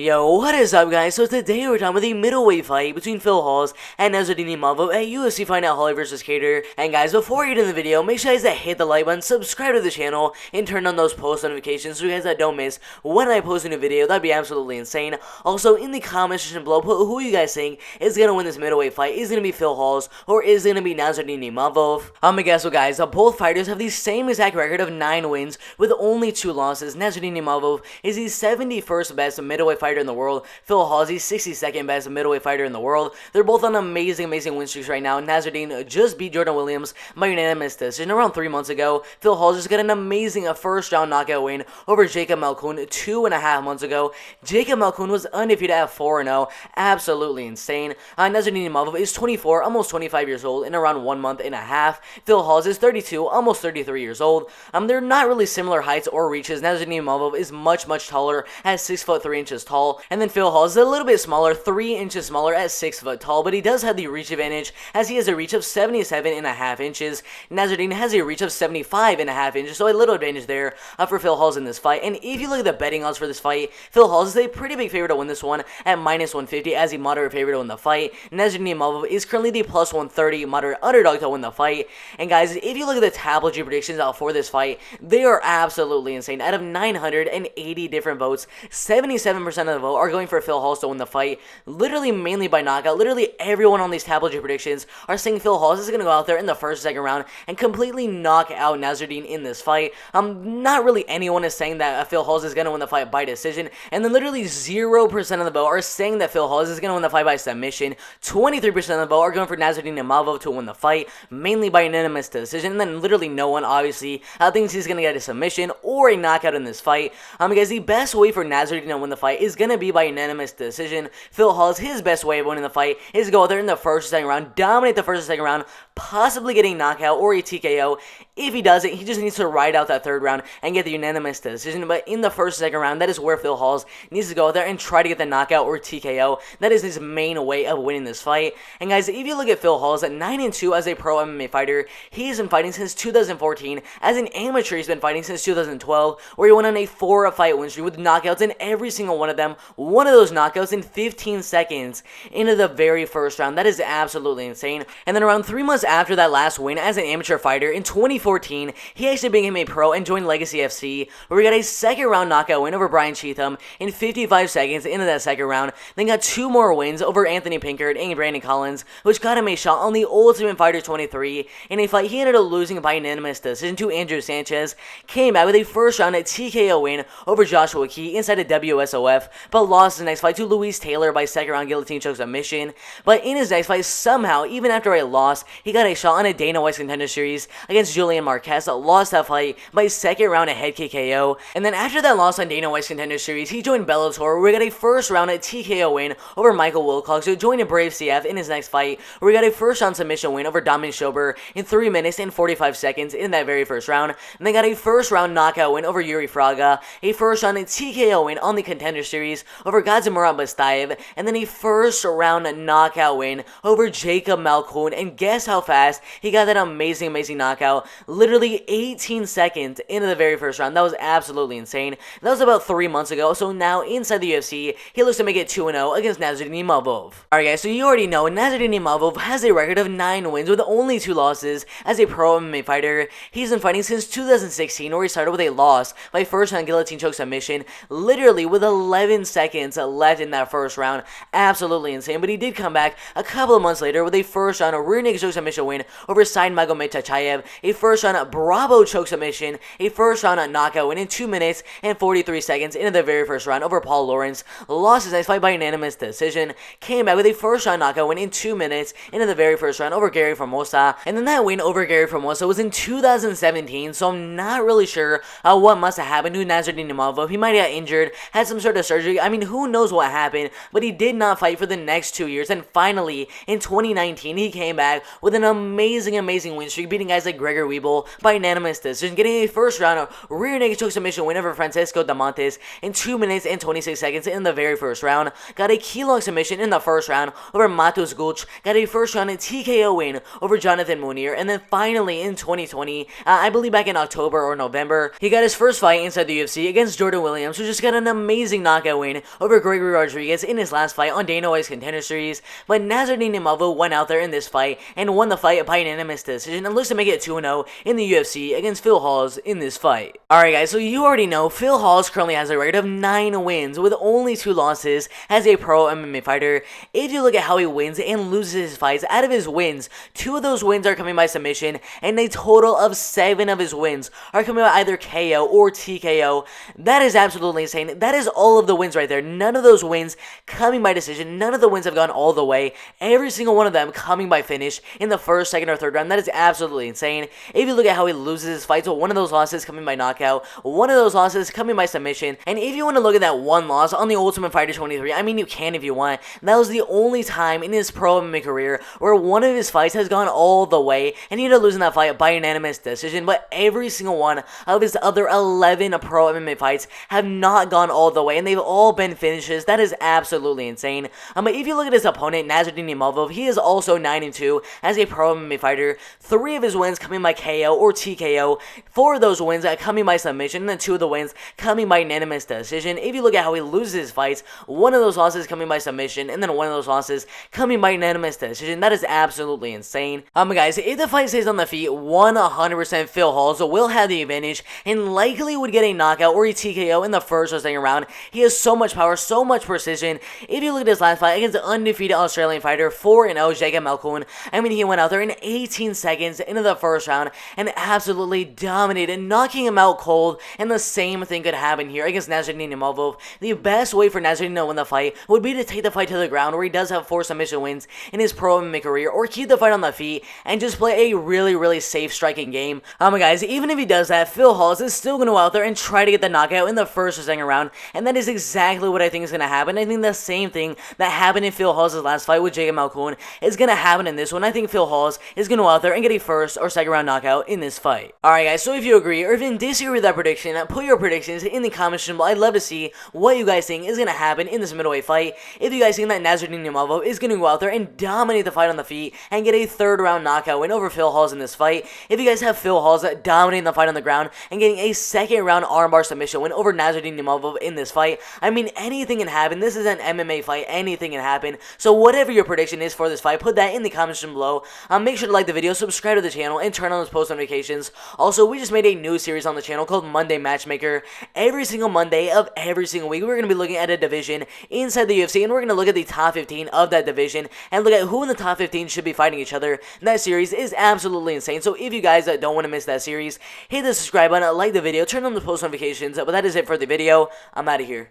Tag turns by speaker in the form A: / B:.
A: Yo, what is up guys? So today we're talking about the middleweight fight between Phil Hawes and Nassourdine Imavov at UFC Fight Night Holly vs. Cater. And guys, before you get into the video, make sure you guys hit the like button, subscribe to the channel, and turn on those post notifications so you guys don't miss when I post a new video. That'd be absolutely insane. Also, in the comment section below, put who you guys think is gonna win this middleweight fight. Is it gonna be Phil Hawes or is it gonna be Nassourdine Imavov? Guess what guys, both fighters have the same exact record of 9 wins with only 2 losses. Nassourdine Imavov is the 71st best middleweight fighter in the world. Phil Hawes, the 62nd best middleweight fighter in the world. They're both on amazing win streaks right now. Nassourdine just beat Jordan Williams by unanimous decision around 3 months ago. Phil Hawes just got an amazing first round knockout win over Jacob Malkoun 2.5 months ago. Jacob Malkoun was undefeated at 4-0. Absolutely insane. Nassourdine Imavov is 24, almost 25 years old in around 1 month and a half. Phil Hawes is 32, almost 33 years old. They're not really similar heights or reaches. Nassourdine Imavov is much taller at 6 foot 3 inches tall, and then Phil Hawes is a little bit smaller, 3 inches smaller at 6 foot tall, but he does have the reach advantage as he has a reach of 77.5 inches. Nassourdine has a reach of 75.5 inches, so a little advantage there for Phil Hawes in this fight. And if you look at the betting odds for this fight, Phil Hawes is a pretty big favorite to win this one at -150 as a moderate favorite to win the fight. Nassourdine Imavov is currently the +130 moderate underdog to win the fight. And guys, if you look at the tabloid predictions out for this fight, they are absolutely insane. Out of 980 different votes, 77% of the vote are going for Phil Hawes to win the fight, literally mainly by knockout. Literally everyone on these tabloid predictions are saying Phil Hawes is going to go out there in the first or second round and completely knock out Nassourdine in this fight. Not really anyone is saying that Phil Hawes is going to win the fight by decision, and then literally 0% of the vote are saying that Phil Hawes is going to win the fight by submission. 23% of the vote are going for Nassourdine Imavov to win the fight, mainly by unanimous decision, and then literally no one obviously thinks he's going to get a submission or a knockout in this fight. Because the best way for Nassourdine to win the fight is going to be by unanimous decision. Phil Hawes, his best way of winning the fight is to go out there in the first or second round, dominate the first or second round, possibly getting knockout or a TKO. If he doesn't, he just needs to ride out that third round and get the unanimous decision. But in the first or second round, that is where Phil Hawes needs to go out there and try to get the knockout or TKO. That is his main way of winning this fight. And guys, if you look at Phil Hawes at 9-2 as a pro MMA fighter, he's been fighting since 2014. As an amateur, he's been fighting since 2012, where he went on a 4-fight win streak with knockouts in every single one of them. One of those knockouts in 15 seconds into the very first round. That is absolutely insane. And then around 3 months after that last win as an amateur fighter in 2014, he actually became a pro and joined Legacy FC, where he got a second round knockout win over Brian Cheatham in 55 seconds into that second round. Then got 2 more wins over Anthony Pinkard and Brandon Collins, which got him a shot on the Ultimate Fighter 23 in a fight he ended up losing by unanimous decision to Andrew Sanchez. Came out with a first round TKO win over Joshua Key inside a WSOF, but lost his next fight to Luis Taylor by second round guillotine choke submission. But in his next fight, somehow, even after a loss, he got a shot on a Dana White Contender Series against Julian Marquez. Lost that fight by second round a head kick KO. And then after that loss on Dana White's Contender Series, he joined Bellator, where we got a first round TKO win over Michael Wilcox, who joined a Brave CF in his next fight, where we got a first round submission win over Dominic Schober in 3 minutes and 45 seconds in that very first round. And then got a first round knockout win over Yuri Fraga, a first round TKO win on the Contender Series over Gazimurat Bastayev, and then a first round knockout win over Jacob Malkoun. And guess how fast he got that amazing knockout? Literally 18 seconds into the very first round. That was absolutely insane. That was about 3 months ago, so now inside the UFC, he looks to make it 2-0 against Nassourdine Imavov. Alright guys, so you already know Nassourdine Imavov has a record of 9 wins with only 2 losses as a pro MMA fighter. He's been fighting since 2016, where he started with a loss by first round guillotine choke submission, literally with 11 seconds left in that first round. Absolutely insane, but he did come back a couple of months later with a first round rear naked choke submission win over Said Magomed Tachayev, a first round Bravo choke submission, a first round knockout win in 2 minutes and 43 seconds into the very first round over Paul Lawrence. Lost his next fight by unanimous decision. Came back with a first round knockout win in 2 minutes into the very first round over Gary Formosa. And then that win over Gary Formosa was in 2017, so I'm not really sure what must have happened to Nassourdine Imavov. He might have got injured, had some sort of surgery. I mean, who knows what happened, but he did not fight for the next 2 years. And finally, in 2019, he came back with an amazing win streak, beating guys like Gregor Weeble by unanimous decision, getting a first round rear naked choke submission win over Francisco Damontes in 2 minutes and 26 seconds in the very first round. Got a key long submission in the first round over Matus Gulch. Got a first round TKO win over Jonathan Munir. And then finally in 2020, I believe back in October or November, he got his first fight inside the UFC against Jordan Williams, who just got an amazing knockout win over Gregory Rodriguez in his last fight on Dana White's Contender Series. But Nassourdine Imavov went out there in this fight and won the fight by unanimous decision and looks to make it 2-0 in the UFC against Phil Hawes in this fight. Alright guys, so you already know Phil Hawes currently has a record of 9 wins with only 2 losses as a pro MMA fighter. If you look at how he wins and loses his fights, out of his wins, 2 of those wins are coming by submission, and a total of 7 of his wins are coming by either KO or TKO. That is absolutely insane. That is all of the wins right there. None of those wins coming by decision. None of the wins have gone all the way. Every single one of them coming by finish in the first, second, or third round. That is absolutely insane. If you look at how he loses his fights, so one of those losses coming by knockout, one of those losses coming by submission, and if you want to look at that one loss on the Ultimate Fighter 23, I mean, you can if you want. That was the only time in his pro MMA career where one of his fights has gone all the way, and he ended up losing that fight by unanimous decision. But every single one of his other 11 pro MMA fights have not gone all the way, and they've all been finishes. That is absolutely insane. But if you look at his opponent, Nassourdine Imavov, he is also 9-2 as a pro MMA fighter. 3 of his wins coming by KO or TKO, 4 of those wins coming by submission, and then 2 of the wins coming by unanimous decision. If you look at how he loses his fights, 1 of those losses coming by submission, and then 1 of those losses coming by unanimous decision. That is absolutely insane. Guys, if the fight stays on the feet, 100% Phil Hawes will have the advantage and likely would get a knockout or a TKO in the first or second round. He has so much power, so much precision. If you look at his last fight against the undefeated Australian fighter 4-0 Jacob Malkoun, I mean, he went out there in 18 seconds into the first round and absolutely dominated, knocking him out cold, and the same thing could happen here against Nassourdine Imavov. The best way for Nassourdine to win the fight would be to take the fight to the ground, where he does have 4 submission wins in his pro MMA career, or keep the fight on the feet and just play a really safe striking game. Guys, even if he does that, Phil Hawes is still going to go out there and try to get the knockout in the first or second round, and that is exactly what I think is going to happen. I think the same thing that happened in Phil Hawes' last fight with Jacob Malkoun is going to happen in this one. I think Phil Hawes is going to go out there and get a first or second round knockout in this fight. Alright guys, so if you agree or if you disagree with that prediction, put your predictions in the comments below. I'd love to see what you guys think is going to happen in this middleweight fight. If you guys think that Nassourdine Imavov is going to go out there and dominate the fight on the feet and get a third round knockout win over Phil Hawes in this fight. If you guys have Phil Hawes dominating the fight on the ground and getting a second round armbar submission win over Nassourdine Imavov in this fight, I mean, anything can happen. This is an MMA fight. Anything can happen. So whatever your prediction is for this fight, put that in the comments below. Make sure to like the video, subscribe to the channel, and turn on those post notifications. Also, we just made a new series on the channel called Monday Matchmaker. Every single Monday of every single week, we're going to be looking at a division inside the UFC, and we're going to look at the top 15 of that division and look at who in the top 15 should be fighting each other. That series is absolutely insane. So if you guys don't want to miss that series, hit the subscribe button, like the video, turn on the post notifications. But that is it for the video. I'm out of here.